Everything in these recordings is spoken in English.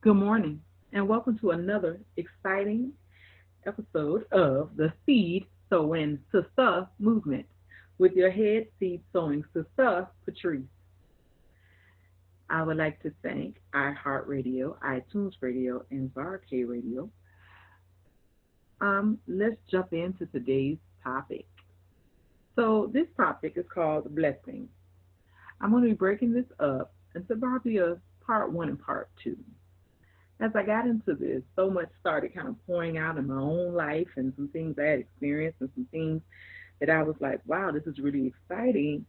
Good morning, and welcome to another exciting episode of the Seed Sowing Sister Movement with your head seed sowing sister, Patrice. I would like to thank iHeartRadio, iTunes Radio, and VRK Radio. Let's jump into today's topic. So, this topic is called blessing. I'm going to be breaking this up into probably a part one and part two. As I got into this, so much started kind of pouring out in my own life and some things I had experienced and some things that I was like, wow, this is really exciting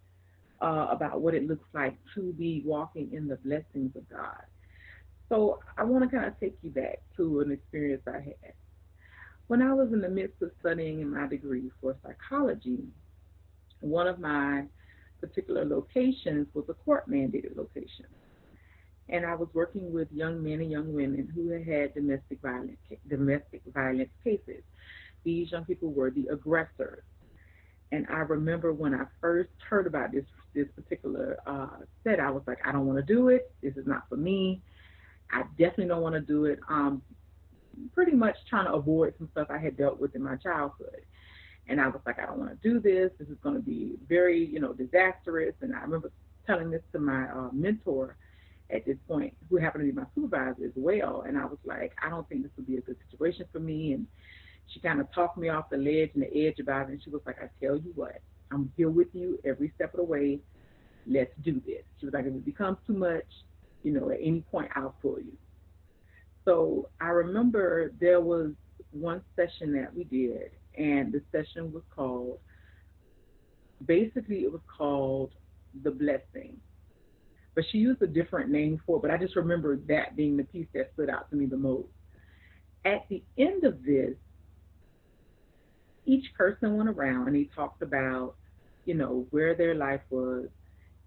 about what it looks like to be walking in the blessings of God. So I want to kind of take you back to an experience I had. When I was in the midst of studying in my degree for psychology, one of my particular locations was a court mandated location. And I was working with young men and young women who had domestic violence cases. These young people were the aggressors. And I remember when I first heard about this particular set, I was like, I don't want to do it. This is not for me. I definitely don't want to do it. Pretty much trying to avoid some stuff I had dealt with in my childhood. And I was like, I don't want to do this. This is going to be very, disastrous. And I remember telling this to my mentor at this point, who happened to be my supervisor as well. And I was like, I don't think this would be a good situation for me. And she kind of talked me off the ledge and the edge about it. And she was like, I tell you what, I'm here with you every step of the way. Let's do this. She was like, if it becomes too much, at any point I'll pull you. So I remember there was one session that we did, and the session was called, basically it was called The Blessing. But she used a different name for it, but I just remember that being the piece that stood out to me the most. At the end of this, each person went around and they talked about, where their life was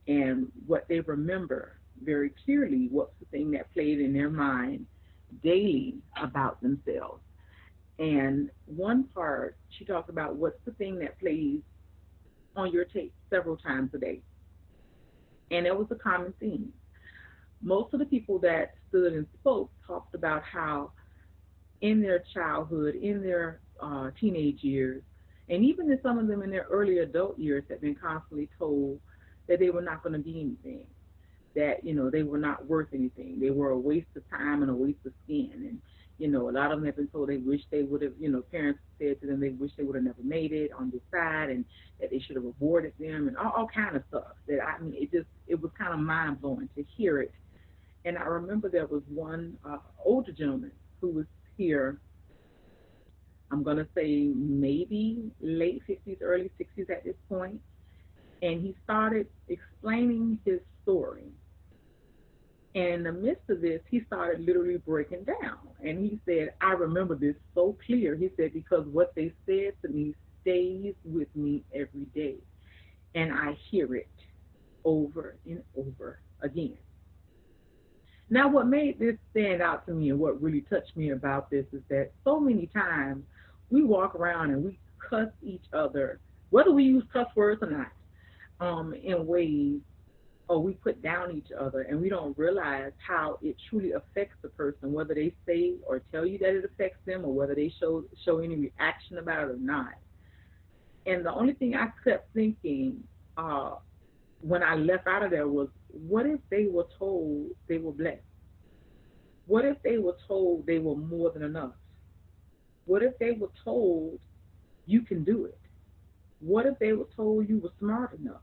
and what they remember very clearly, what's the thing that played in their mind daily about themselves. And one part, she talked about what's the thing that plays on your tape several times a day. And it was a common theme. Most of the people that stood and spoke talked about how in their childhood, in their teenage years, and even in some of them in their early adult years had been constantly told that they were not going to be anything, that, they were not worth anything. They were a waste of time and a waste of skin. And, a lot of them have been told they wish they would have, parents said to them they wish they would have never made it on this side and that they should have aborted them and all kind of stuff. It was kind of mind blowing to hear it. And I remember there was one older gentleman who was here, I'm going to say maybe late 50s, early 60s at this point, and he started explaining his story. And in the midst of this, he started literally breaking down. And he said, I remember this so clear. He said, because what they said to me stays with me every day. And I hear it over and over again. Now, what made this stand out to me and what really touched me about this is that so many times we walk around and we cuss each other, whether we use cuss words or not, in ways, or we put down each other, and we don't realize how it truly affects the person, whether they say or tell you that it affects them or whether they show any reaction about it or not. And the only thing I kept thinking when I left out of there was, what if they were told they were blessed? What if they were told they were more than enough? What if they were told you can do it? What if they were told you were smart enough?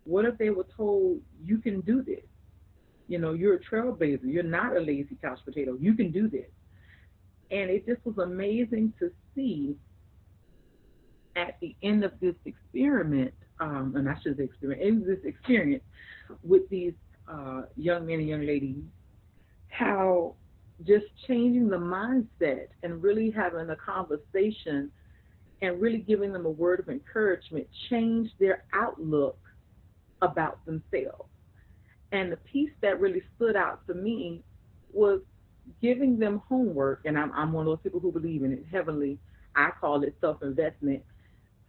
What if they were told you can do this? You're a trailblazer. You're not a lazy couch potato. You can do this. And it just was amazing to see at the end of this experiment, and I should say experiment, it was this experience with these young men and young ladies, how just changing the mindset and really having a conversation and really giving them a word of encouragement changed their outlook about themselves. And the piece that really stood out to me was giving them homework, and I'm one of those people who believe in it heavily. I call it self-investment,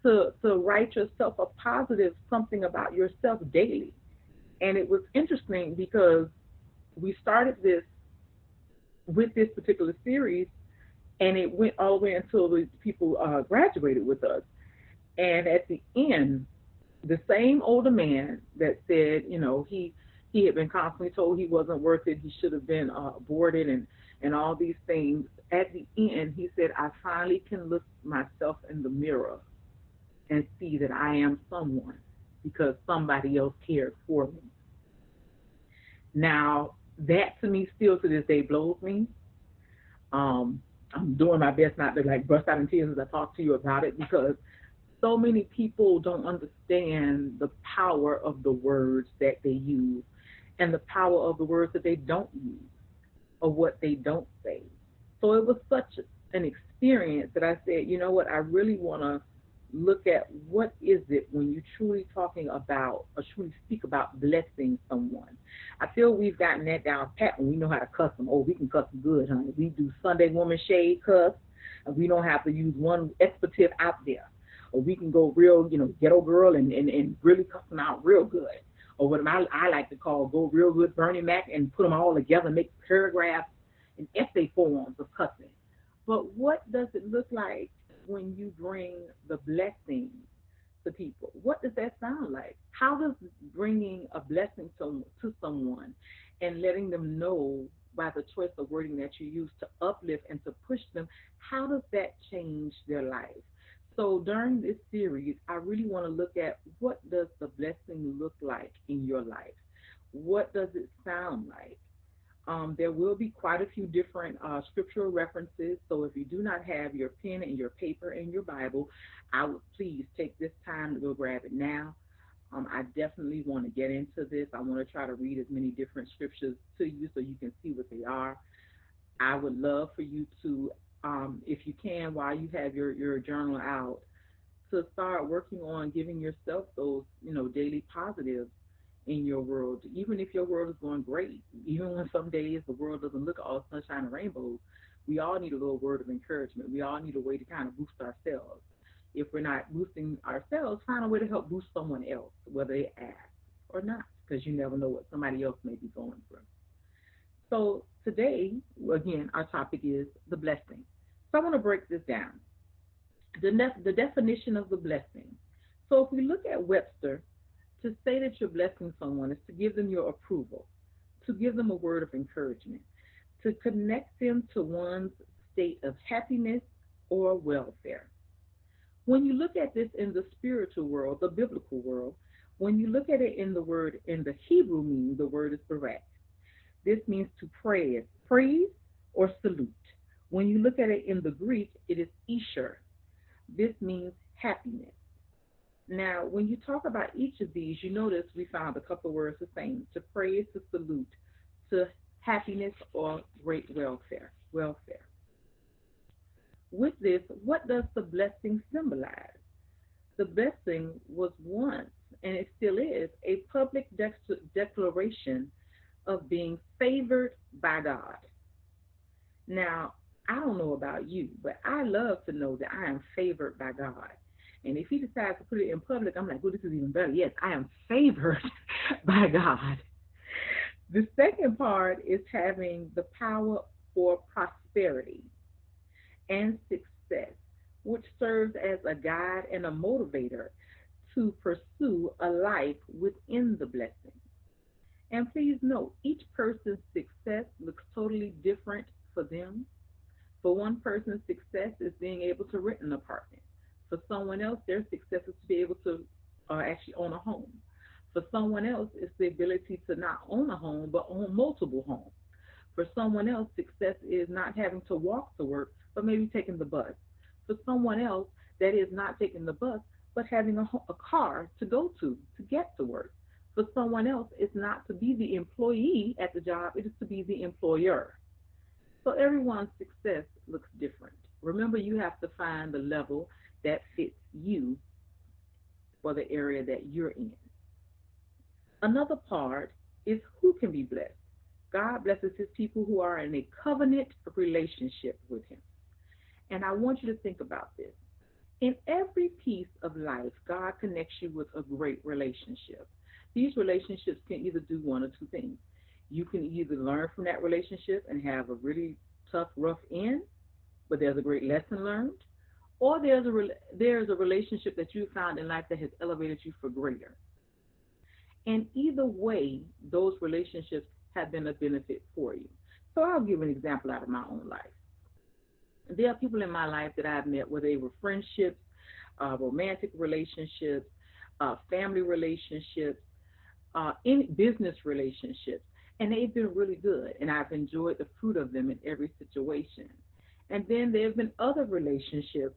to write yourself a positive something about yourself daily. And it was interesting because we started this with this particular series, and it went all the way until the people graduated with us. And at the end, the same older man that said, he had been constantly told he wasn't worth it, he should have been aborted, and all these things. At the end, he said, I finally can look myself in the mirror and see that I am someone because somebody else cared for me. Now, that to me still to this day blows me. Um, I'm doing my best not to like burst out in tears as I talk to you about it because so many people don't understand the power of the words that they use and the power of the words that they don't use or what they don't say. So it was such an experience that I said, you know what, I really want to look at what is it when you're truly talking about or truly speak about blessing someone. I feel we've gotten that down pat and we know how to cuss them. Oh, we can cuss them good, honey. We do Sunday woman shade cuss, and we don't have to use one expletive out there. Or we can go real, ghetto girl and really cuss them out real good. Or what I like to call go real good Bernie Mac and put them all together, make paragraphs and essay forms of cussing. But what does it look like when you bring the blessing to people? What does that sound like? How does bringing a blessing to someone and letting them know by the choice of wording that you use to uplift and to push them, how does that change their life? So during this series, I really want to look at what does the blessing look like in your life? What does it sound like? There will be quite a few different scriptural references. So if you do not have your pen and your paper and your Bible, I would please take this time to go grab it now. I definitely want to get into this. I want to try to read as many different scriptures to you so you can see what they are. I would love for you to, if you can, while you have your journal out, to start working on giving yourself those, daily positives in your world, even if your world is going great, even when some days the world doesn't look all sunshine and rainbows, we all need a little word of encouragement. We all need a way to kind of boost ourselves. If we're not boosting ourselves, find a way to help boost someone else, whether they ask or not, because you never know what somebody else may be going through. So today, again, our topic is the blessing. So I want to break this down. The definition of the blessing. So if we look at Webster, to say that you're blessing someone is to give them your approval, to give them a word of encouragement, to connect them to one's state of happiness or welfare. When you look at this in the spiritual world, the biblical world, when you look at it in the word, in the Hebrew meaning, the word is barak. This means to praise or salute. When you look at it in the Greek, it is isher. This means happiness. Now, when you talk about each of these, you notice we found a couple of words the same: to praise, to salute, to happiness or great welfare. Welfare. With this, what does the blessing symbolize? The blessing was once, and it still is, a public declaration of being favored by God. Now, I don't know about you, but I love to know that I am favored by God. And if he decides to put it in public, I'm like, well, this is even better. Yes, I am favored by God. The second part is having the power for prosperity and success, which serves as a guide and a motivator to pursue a life within the blessing. And please note, each person's success looks totally different for them. For one person, success is being able to rent an apartment. For someone else, their success is to be able to actually own a home. For someone else, it's the ability to not own a home, but own multiple homes. For someone else, success is not having to walk to work, but maybe taking the bus. For someone else, that is not taking the bus, but having a car to go to get to work. For someone else, it's not to be the employee at the job, it is to be the employer. So everyone's success looks different. Remember, you have to find the level that fits you for the area that you're in. Another part is who can be blessed. God blesses his people who are in a covenant relationship with him. And I want you to think about this. In every piece of life, God connects you with a great relationship. These relationships can either do one or two things. You can either learn from that relationship and have a really tough, rough end, but there's a great lesson learned, or there's a relationship that you found in life that has elevated you for greater. And either way, those relationships have been a benefit for you. So I'll give an example out of my own life. There are people in my life that I've met where they were friendships, romantic relationships, family relationships, in business relationships, and they've been really good, and I've enjoyed the fruit of them in every situation. And then there have been other relationships,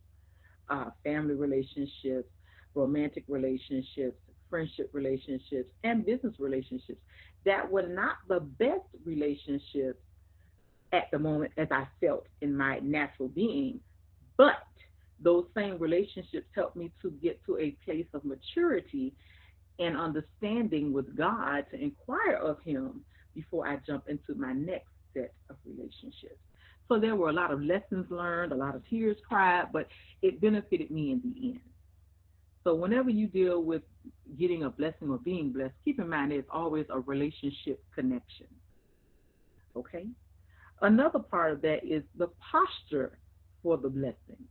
family relationships, romantic relationships, friendship relationships, and business relationships that were not the best relationships at the moment as I felt in my natural being, but those same relationships helped me to get to a place of maturity and understanding with God to inquire of Him before I jump into my next set of relationships. So there were a lot of lessons learned, a lot of tears cried, but it benefited me in the end. So whenever you deal with getting a blessing or being blessed, keep in mind there's always a relationship connection. Okay? Another part of that is the posture for the blessing.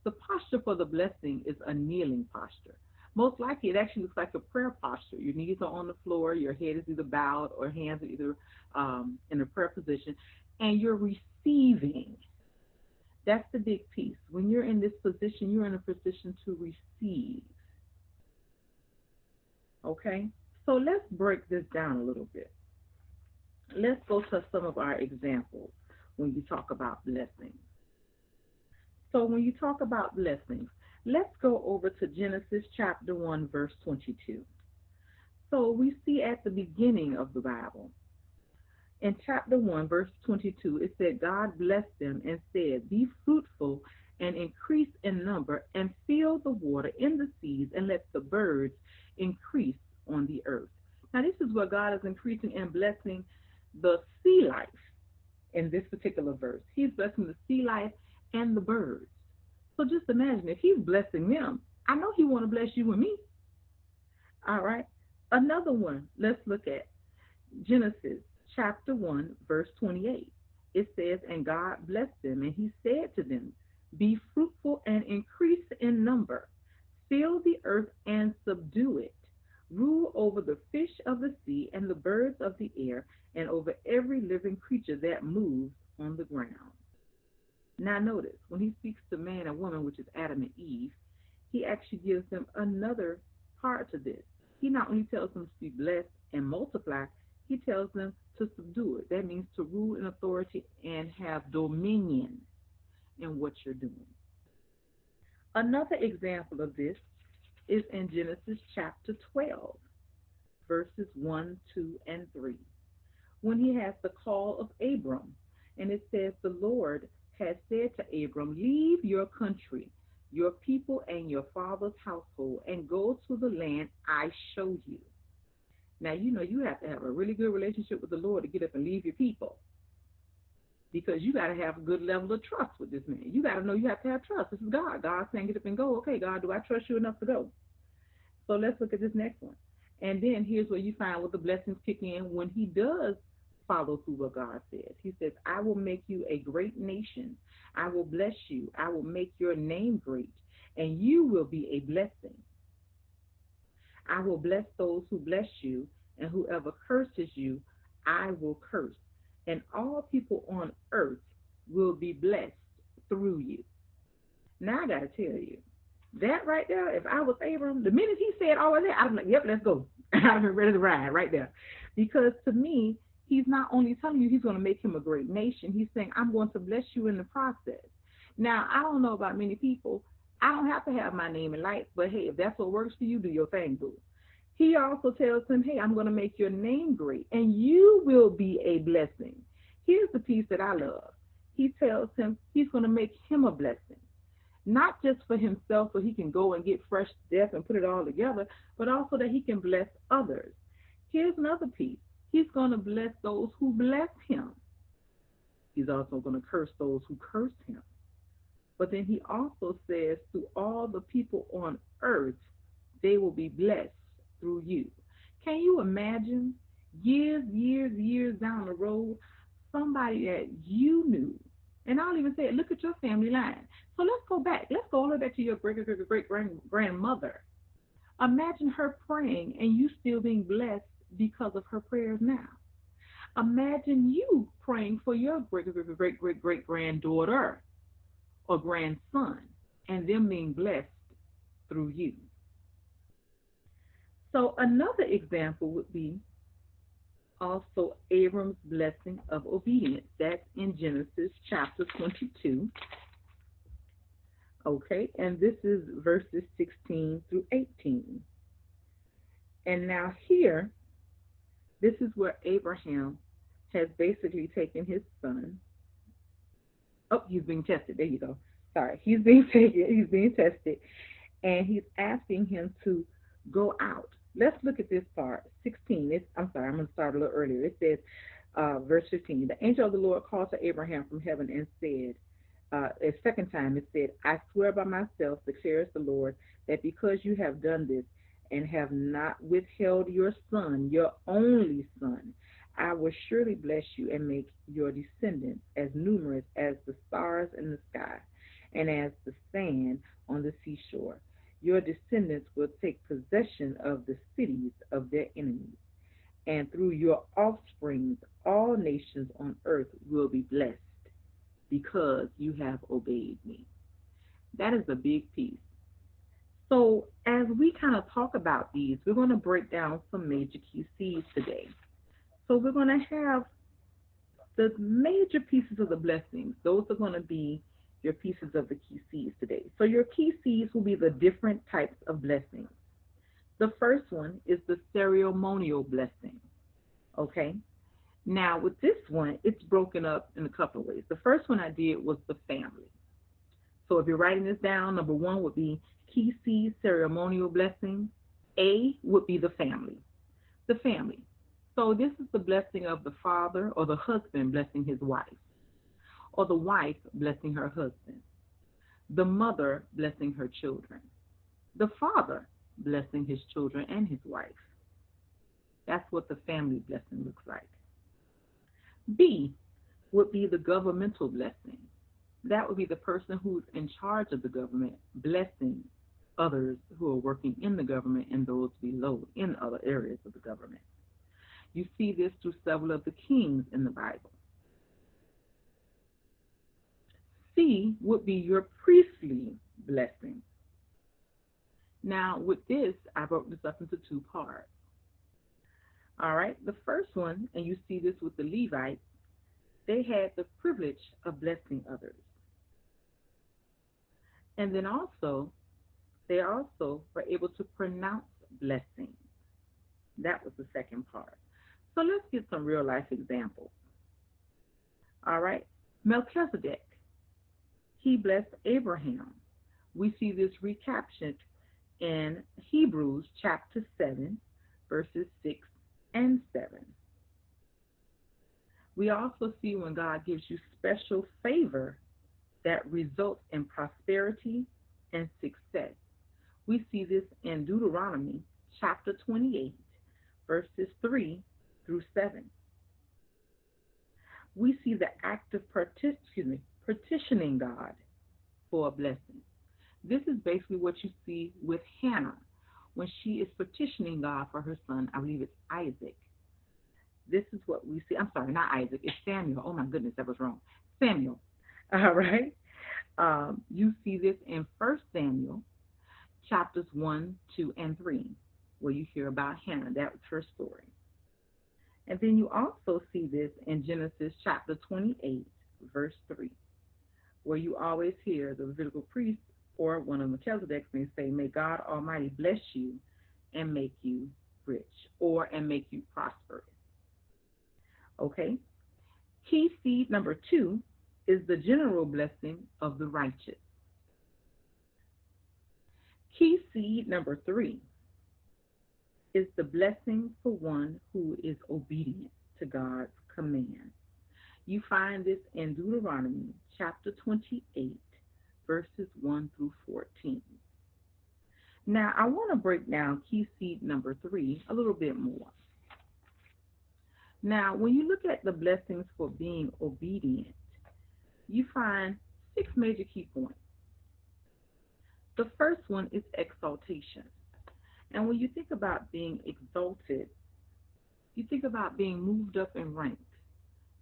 The posture for the blessing is a kneeling posture. Most likely, it actually looks like a prayer posture. Your knees are on the floor, your head is either bowed or hands are either in a prayer position, and you're receiving. That's the big piece. When you're in this position, you're in a position to receive. Okay? So let's break this down a little bit. Let's go to some of our examples when you talk about blessings. So when you talk about blessings, let's go over to Genesis chapter 1, verse 22. So we see at the beginning of the Bible, in chapter 1, verse 22, it said, God blessed them and said, be fruitful and increase in number and fill the water in the seas and let the birds increase on the earth. Now, this is where God is increasing and blessing the sea life in this particular verse. He's blessing the sea life and the birds. So just imagine if He's blessing them, I know He want to bless you and me. All right. Another one, let's look at Genesis chapter 1, verse 28. It says, and God blessed them, and He said to them, be fruitful and increase in number, fill the earth and subdue it, rule over the fish of the sea and the birds of the air, and over every living creature that moves on the ground. Now notice, when He speaks to man and woman, which is Adam and Eve, He actually gives them another part to this. He not only tells them to be blessed and multiply, He tells them to subdue it. That means to rule in authority and have dominion in what you're doing. Another example of this is in Genesis chapter 12, verses 1, 2, and 3, when He has the call of Abram. And it says, the Lord has said to Abram, leave your country, your people, and your father's household, and go to the land I show you. Now, you know you have to have a really good relationship with the Lord to get up and leave your people, because you got to have a good level of trust with this man. You got to know you have to have trust. This is God. God's saying get up and go. Okay, God, do I trust you enough to go? So let's look at this next one. And then here's where you find what the blessings kick in when He does follow through what God says. He says, I will make you a great nation. I will bless you. I will make your name great, and you will be a blessing. I will bless those who bless you, and whoever curses you, I will curse. And all people on earth will be blessed through you. Now I got to tell you, that right there, if I was Abram, the minute he said all of that, I'm like, yep, let's go. I'm ready to ride right there. Because to me, He's not only telling you He's going to make him a great nation, He's saying, I'm going to bless you in the process. Now, I don't know about many people. I don't have to have my name in lights, but hey, if that's what works for you, do your thing, boo. He also tells him, hey, I'm going to make your name great, and you will be a blessing. Here's the piece that I love. He tells him He's going to make him a blessing, not just for himself so he can go and get fresh stuff and put it all together, but also that he can bless others. Here's another piece. He's going to bless those who bless him. He's also going to curse those who curse him. But then He also says, through all the people on earth, they will be blessed through you. Can you imagine years down the road, somebody that you knew. And I'll even say, look at your family line. So let's go back. Let's go all the way back to your great grandmother. Imagine her praying and you still being blessed because of her prayers now. Imagine you praying for your great granddaughter or grandson and them being blessed through you. So another example would be also Abram's blessing of obedience. That's in Genesis chapter 22. Okay, and this is verses 16 through 18. And now here, this is where Abraham has basically taken his son. Oh, he's being tested. There you go. Sorry, he's being taken. He's being tested, and he's asking him to go out. Let's look at this part. 16. I'm sorry. I'm going to start a little earlier. It says, verse 15. The angel of the Lord called to Abraham from heaven and said, a second time it said, I swear by myself, declares the Lord, that because you have done this and have not withheld your son, your only son, I will surely bless you and make your descendants as numerous as the stars in the sky and as the sand on the seashore. Your descendants will take possession of the cities of their enemies, and through your offspring all nations on earth will be blessed because you have obeyed me. That is a big piece. So as we kind of talk about these, we're going to break down some major key seeds today. So we're going to have the major pieces of the blessings. Those are going to be your pieces of the key seeds today. So your key seeds will be the different types of blessings. The first one is the ceremonial blessing. Okay? Now, with this one, it's broken up in a couple of ways. The first one I did was the family. So if you're writing this down, number one would be key seed ceremonial blessing. A would be the family. The family. So this is the blessing of the father or the husband blessing his wife, or the wife blessing her husband, the mother blessing her children, the father blessing his children and his wife. That's what the family blessing looks like. B would be the governmental blessing. That would be the person who's in charge of the government blessing others who are working in the government and those below in other areas of the government. You see this through several of the kings in the Bible. C would be your priestly blessing. Now, with this, I broke this up into two parts. All right, the first one, and you see this with the Levites, they had the privilege of blessing others. And then also, they also were able to pronounce blessings. That was the second part. So let's get some real life examples. All right, Melchizedek, he blessed Abraham. We see this recaptured in Hebrews chapter 7, verses 6 and 7. We also see when God gives you special favor that results in prosperity and success. We see this in Deuteronomy chapter 28, verses 3 through 7. We see the act of petitioning God for a blessing. This is basically what you see with Hannah when she is petitioning God for her son. I believe it's Isaac. This is what we see. I'm sorry, not Isaac. It's Samuel. Oh, my goodness, that was wrong. Samuel. All right. You see this in 1 Samuel chapters 1, 2, and 3, where you hear about Hannah. That was her story. And then you also see this in Genesis chapter 28, verse 3, where you always hear the Levitical priest or one of Melchizedek's may say, may God Almighty bless you and make you rich, or and make you prosperous. Okay? Key seed number 2 is the general blessing of the righteous. Key seed number 3 is the blessing for one who is obedient to God's command. You find this in Deuteronomy chapter 28, verses 1 through 14. Now, I want to break down key seed number 3 a little bit more. Now, when you look at the blessings for being obedient, you find six major key points. The first one is exaltation. And when you think about being exalted, you think about being moved up in rank.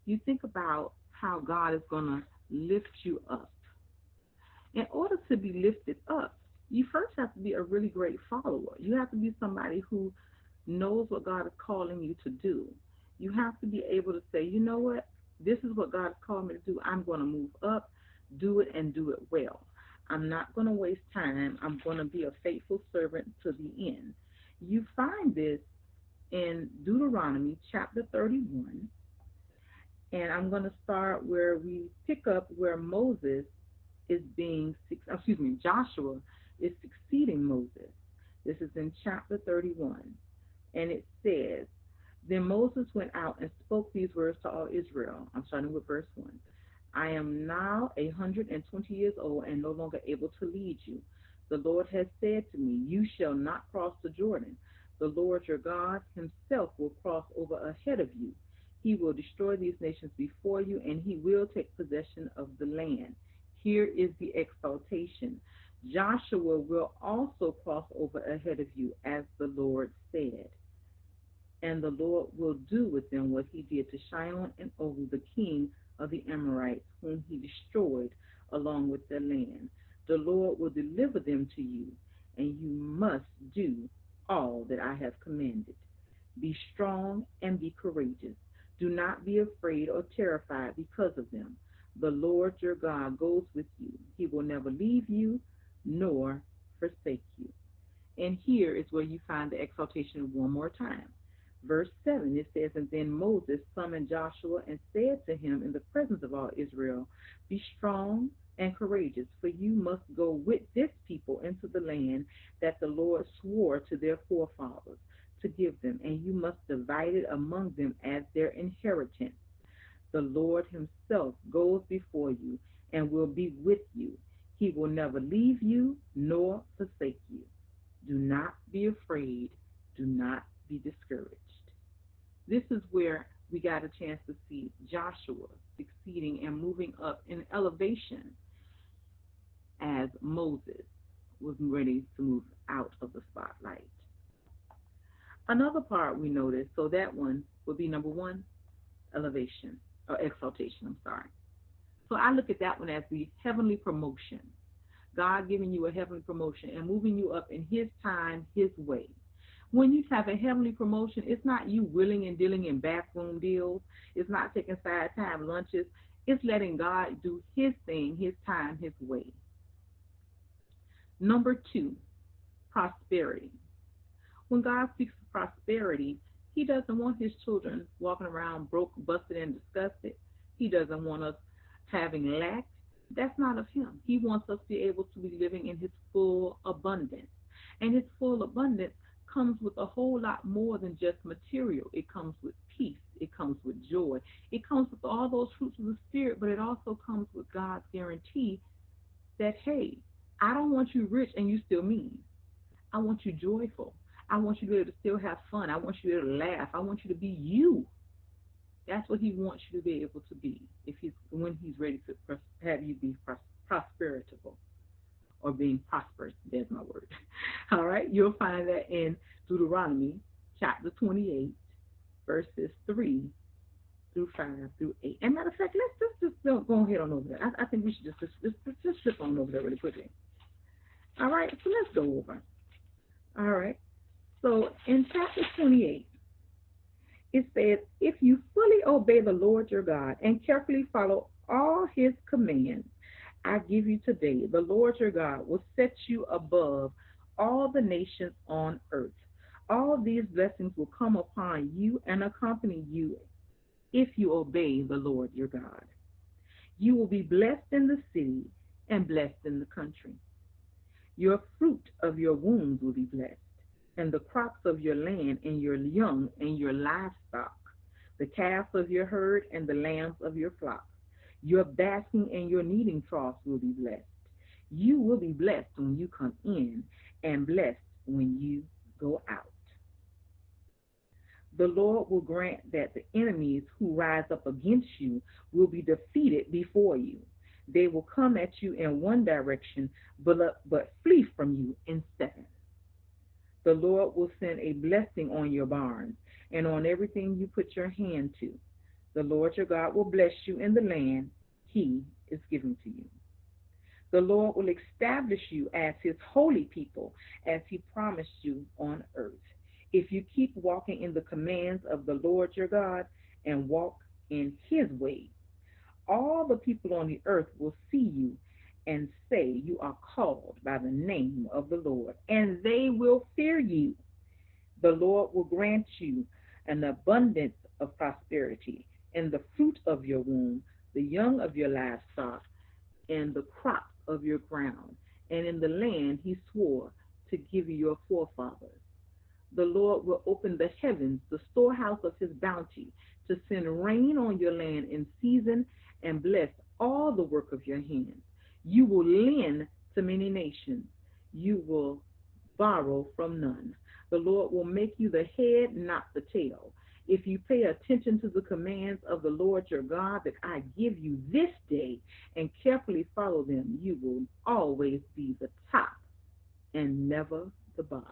You think about how God is going to lift you up. In order to be lifted up, you first have to be a really great follower. You have to be somebody who knows what God is calling you to do. You have to be able to say, you know what, this is what God has called me to do. I'm going to move up, do it, and do it well. I'm not going to waste time. I'm going to be a faithful servant to the end. You find this in Deuteronomy chapter 31, and I'm going to start where we pick up where Joshua is succeeding Moses. This is in chapter 31, and it says, Then Moses went out and spoke these words to all Israel. I'm starting with verse 1. I am now 120 years old and no longer able to lead you. The Lord has said to me, You shall not cross the Jordan. The Lord your God himself will cross over ahead of you. He will destroy these nations before you, and he will take possession of the land. Here is the exaltation. Joshua will also cross over ahead of you, as the Lord said. And the Lord will do with them what he did to Sihon and Og, the king of the Amorites, whom he destroyed along with their land. The Lord will deliver them to you, and you must do all that I have commanded. Be strong and be courageous. Do not be afraid or terrified because of them. The Lord your God goes with you. He will never leave you nor forsake you. And here is where you find the exaltation one more time. Verse 7, it says, And then Moses summoned Joshua and said to him in the presence of all Israel, Be strong and courageous, for you must go with this people into the land that the Lord swore to their forefathers to give them, and you must divide it among them as their inheritance. The Lord himself goes before you and will be with you. He will never leave you nor forsake you. Do not be afraid. Do not be discouraged. This is where we got a chance to see Joshua succeeding and moving up in elevation as Moses was ready to move out of the spotlight. Another part we noticed, so that one would be number one, elevation, or exaltation, I'm sorry. So I look at that one as the heavenly promotion. God giving you a heavenly promotion and moving you up in his time, his way. When you have a heavenly promotion, it's not you willing and dealing in backroom deals. It's not taking side time lunches. It's letting God do his thing, his time, his way. Number two, prosperity. When God speaks of prosperity, he doesn't want his children walking around broke, busted, and disgusted. He doesn't want us having lack. That's not of him. He wants us to be able to be living in his full abundance. And his full abundance comes with a whole lot more than just material. It comes with peace. It comes with joy. It comes with all those fruits of the Spirit, but it also comes with God's guarantee that, hey, I don't want you rich and you still mean. I want you joyful. I want you to be able to still have fun. I want you to be able to laugh. I want you to be you. That's what he wants you to be able to be when he's ready to have you be prosperitable or being prosperous. There's my word. All right, you'll find that in Deuteronomy chapter 28, verses 3 through 5 through 8. And matter of fact, let's just go ahead on over there. I think we should just slip on over there really quickly. All right, so let's go over. All right, so in chapter 28, it says, If you fully obey the Lord your God and carefully follow all his commands I give you today, the Lord your God will set you above all the nations on earth. All these blessings will come upon you and accompany you if you obey the Lord your God. You will be blessed in the city and blessed in the country. Your fruit of your wombs will be blessed, and the crops of your land and your young and your livestock, the calves of your herd and the lambs of your flock. Your basking and your kneading troughs will be blessed. You will be blessed when you come in and blessed when you go out. The Lord will grant that the enemies who rise up against you will be defeated before you. They will come at you in one direction, but flee from you in seven. The Lord will send a blessing on your barns and on everything you put your hand to. The Lord your God will bless you in the land he is giving to you. The Lord will establish you as his holy people, as he promised you on earth. If you keep walking in the commands of the Lord your God and walk in his ways, all the people on the earth will see you and say you are called by the name of the Lord, and they will fear you. The Lord will grant you an abundance of prosperity in the fruit of your womb, the young of your livestock, and the crops of your ground, and in the land he swore to give you your forefathers. The Lord will open the heavens, the storehouse of his bounty, to send rain on your land in season and bless all the work of your hands. You will lend to many nations. You will borrow from none. The Lord will make you the head, not the tail. If you pay attention to the commands of the Lord your God that I give you this day and carefully follow them, you will always be the top and never the bottom.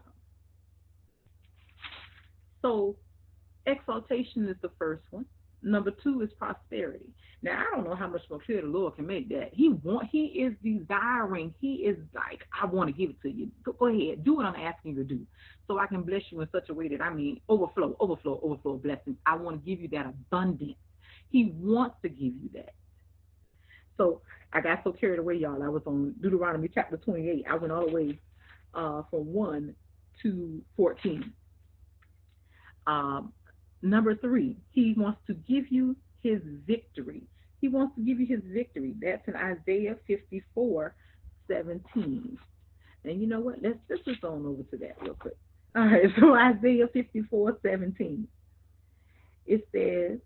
So exaltation is the first one. Number two is prosperity. Now I don't know how much more clear the Lord can make that. He is desiring. He is like, I want to give it to you. Go ahead, do what I'm asking you to do, so I can bless you in such a way that overflow, overflow, overflow blessings. I want to give you that abundance. He wants to give you that. So I got so carried away, y'all. I was on Deuteronomy chapter 28. I went all the way from 1 to 14. Um, Number three, he wants to give you his victory. He wants to give you his victory. That's in Isaiah 54:17. And you know what? Let's just on over to that real quick. All right, so Isaiah 54:17. It says,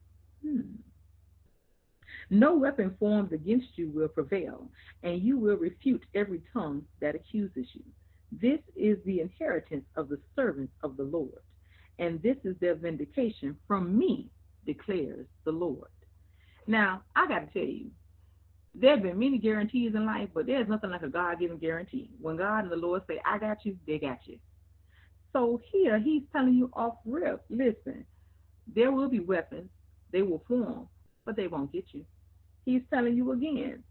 no weapon formed against you will prevail, and you will refute every tongue that accuses you. This is the inheritance of the servants of the Lord, and this is their vindication from me, declares the Lord. Now, I got to tell you, there have been many guarantees in life, but there's nothing like a God-given guarantee. When God and the Lord say, I got you, they got you. So here, he's telling you off rip, listen, there will be weapons, they will form, but they won't get you. He's telling you again,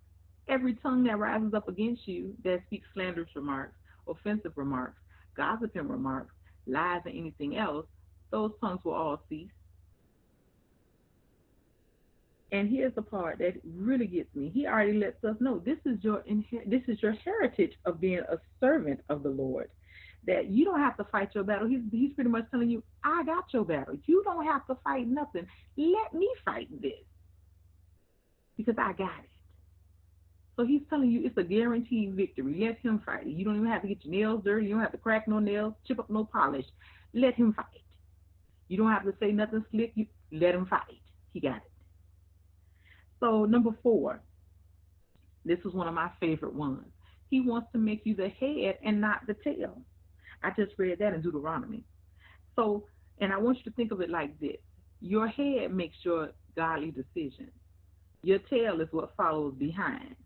every tongue that rises up against you that speaks slanderous remarks, offensive remarks, gossiping remarks, lies, and anything else, those tongues will all cease. And here's the part that really gets me. He already lets us know this is your heritage of being a servant of the Lord. That you don't have to fight your battle. He's pretty much telling you, I got your battle. You don't have to fight nothing. Let me fight this because I got it. So he's telling you it's a guaranteed victory. Let him fight it. You don't even have to get your nails dirty. You don't have to crack no nails, chip up no polish. Let him fight. You don't have to say nothing slick. You let him fight. He got it. So number 4, this is one of my favorite ones. He wants to make you the head and not the tail. I just read that in Deuteronomy. So, and I want you to think of it like this. Your head makes your godly decisions. Your tail is what follows behind.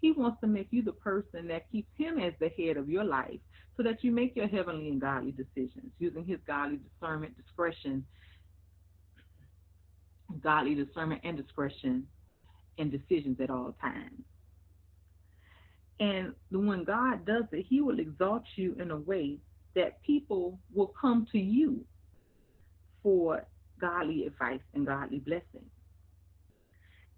He wants to make you the person that keeps him as the head of your life so that you make your heavenly and godly decisions using his godly discernment, and discretion and decisions at all times. And when God does it, he will exalt you in a way that people will come to you for godly advice and godly blessings.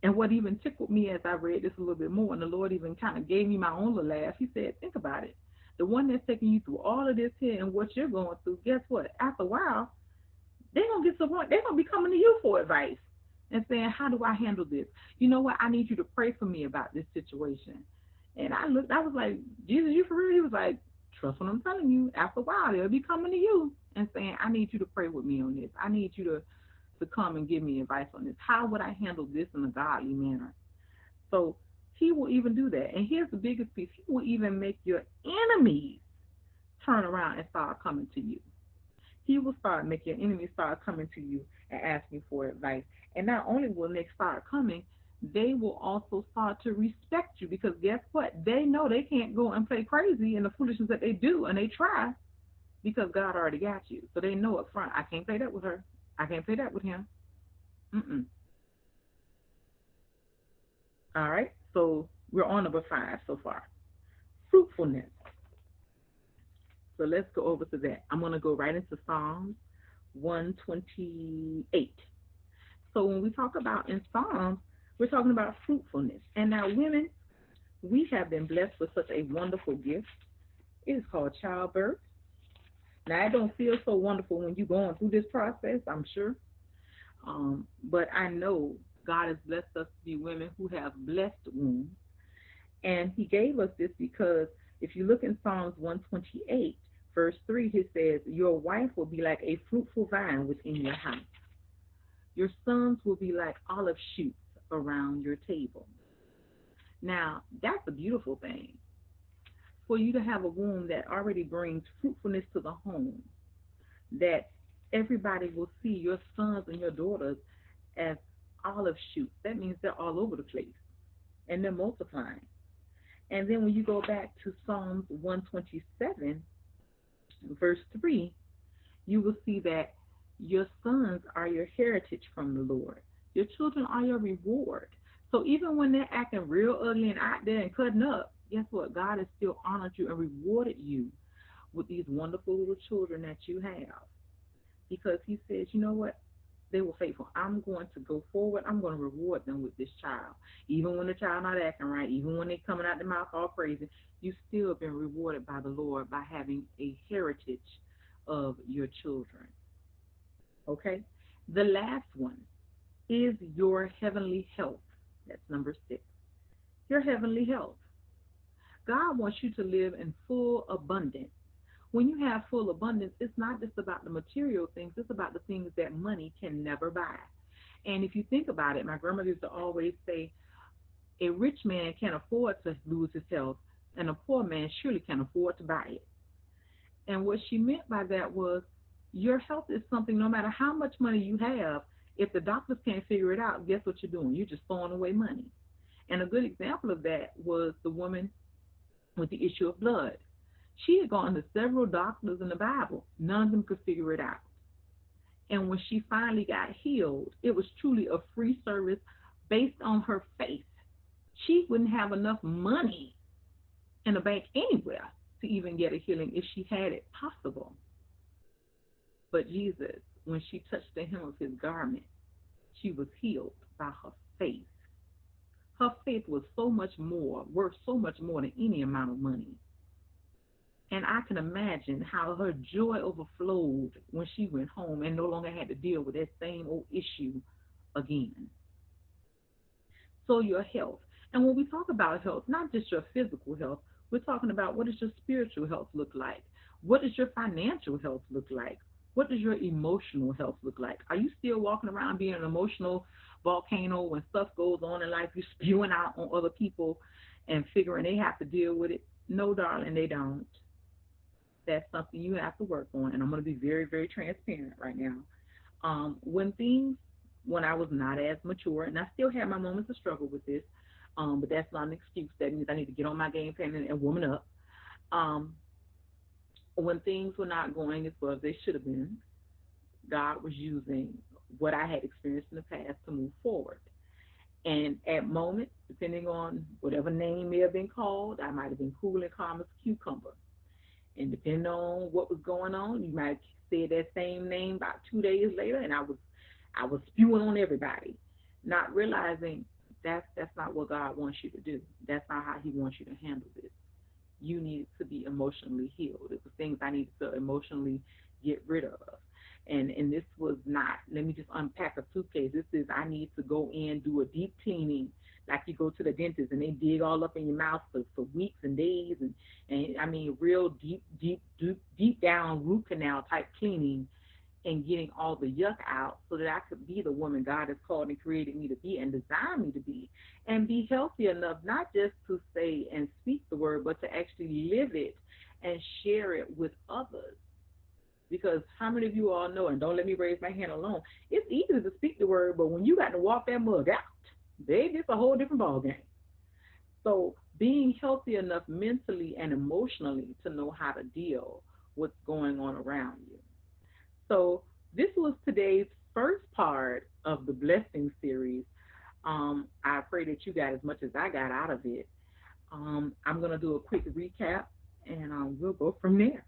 And what even tickled me as I read this a little bit more, and the Lord even kind of gave me my own little laugh, he said, think about it. The one that's taking you through all of this here and what you're going through, guess what? After a while, they're going to get to the point, they're going to be coming to you for advice and saying, how do I handle this? You know what? I need you to pray for me about this situation. And I was like, Jesus, you for real? He was like, trust what I'm telling you. After a while, they'll be coming to you and saying, I need you to pray with me on this. I need you to come and give me advice on this. How would I handle this in a godly manner? So he will even do that. And here's the biggest piece. He will even make your enemies turn around and start coming to you. He will start making your enemies start coming to you and asking for advice. And not only will they start coming, they will also start to respect you because guess what? They know they can't go and play crazy in the foolishness that they do, and they try because God already got you. So they know up front, I can't play that with her. I can't play that with him. Mm-mm. All right. So we're on number 5 so far. Fruitfulness. So let's go over to that. I'm going to go right into Psalms 128. So when we talk about in Psalms, we're talking about fruitfulness. And now, women, we have been blessed with such a wonderful gift. It is called childbirth. Now, it don't feel so wonderful when you're going through this process, I'm sure. But I know God has blessed us to be women who have blessed wombs. And he gave us this because if you look in Psalms 128, verse 3, he says, your wife will be like a fruitful vine within your house. Your sons will be like olive shoots around your table. Now, that's a beautiful thing. For you to have a womb that already brings fruitfulness to the home, that everybody will see your sons and your daughters as olive shoots. That means they're all over the place and they're multiplying. And then when you go back to Psalms 127, verse 3, you will see that your sons are your heritage from the Lord. Your children are your reward. So even when they're acting real ugly and out there and cutting up, guess what? God has still honored you and rewarded you with these wonderful little children that you have. Because he says, you know what? They were faithful. I'm going to go forward. I'm going to reward them with this child. Even when the child not acting right, even when they coming out the mouth all crazy, you still been rewarded by the Lord by having a heritage of your children. Okay? The last one is your heavenly health. That's number 6. Your heavenly health. God wants you to live in full abundance. When you have full abundance, it's not just about the material things, it's about the things that money can never buy. And if you think about it, my grandmother used to always say, a rich man can't afford to lose his health, and a poor man surely can't afford to buy it. And what she meant by that was your health is something, no matter how much money you have, if the doctors can't figure it out, guess what you're doing? You're just throwing away money. And a good example of that was the woman with the issue of blood. She had gone to several doctors in the Bible. None of them could figure it out. And when she finally got healed, it was truly a free service based on her faith. She wouldn't have enough money in the bank anywhere to even get a healing if she had it possible. But Jesus, when she touched the hem of his garment, she was healed by her faith. Her faith was so much more, worth so much more than any amount of money. And I can imagine how her joy overflowed when she went home and no longer had to deal with that same old issue again. So your health. And when we talk about health, not just your physical health, we're talking about what does your spiritual health look like? What does your financial health look like? What does your emotional health look like? Are you still walking around being an emotional volcano when stuff goes on in life, you're spewing out on other people and figuring they have to deal with it? No, darling, they don't. That's something you have to work on. And I'm going to be very, very transparent right now. When I was not as mature, and I still had my moments of struggle with this, but that's not an excuse. That means I need to get on my game plan and woman up. Um, when things were not going as well as they should have been, God was using what I had experienced in the past to move forward. And at moments, depending on whatever name may have been called, I might have been cool and calm as a cucumber. And depending on what was going on, you might say that same name about 2 days later, and I was spewing on everybody, not realizing that's not what God wants you to do. That's not how he wants you to handle this. You need to be emotionally healed. It was things I needed to emotionally get rid of. And this was not, let me just unpack a suitcase. This is, I need to go in, do a deep cleaning, like you go to the dentist and they dig all up in your mouth for weeks and days. And I mean, real deep down root canal type cleaning and getting all the yuck out so that I could be the woman God has called and created me to be and designed me to be, and be healthy enough not just to say and speak the word, but to actually live it and share it with others. Because how many of you all know, and don't let me raise my hand alone, it's easy to speak the word, but when you got to walk that mug out, baby, it's a whole different ball game. So being healthy enough mentally and emotionally to know how to deal with what's going on around you. So this was today's first part of the blessing series. I pray that you got as much as I got out of it. I'm going to do a quick recap and we'll go from there.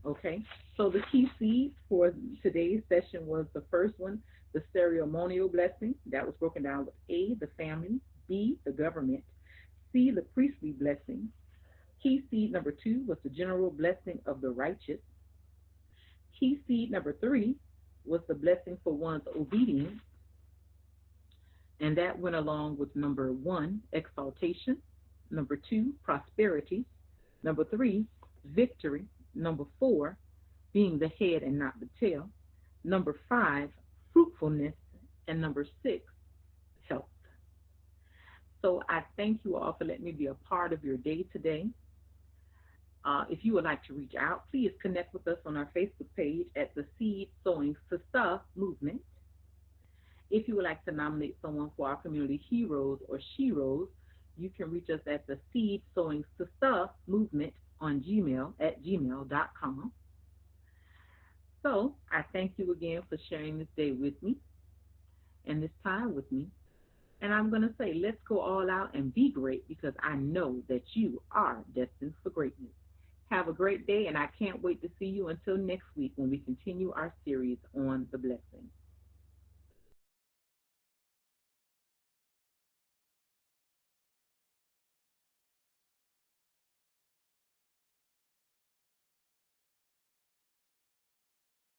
Okay, so the key seed for today's session was the first one, the ceremonial blessing. That was broken down with A, the family, B, the government, C, the priestly blessing. Key seed number two was the general blessing of the righteous. Key seed number three was the blessing for one's obedience, and that went along with number one, exaltation, number two, prosperity, number three, victory, number four, being the head and not the tail, number five, fruitfulness, and number six, health. So I thank you all for letting me be a part of your day today. If you would like to reach out, please connect with us on our Facebook page at the Seed Sowing Sister Movement. If you would like to nominate someone for our community heroes or sheroes, you can reach us at the Seed Sowing Sister Movement on Gmail at gmail.com. So I thank you again for sharing this day with me and this time with me. And I'm going to say, let's go all out and be great because I know that you are destined for greatness. Have a great day, and I can't wait to see you until next week when we continue our series on the blessing.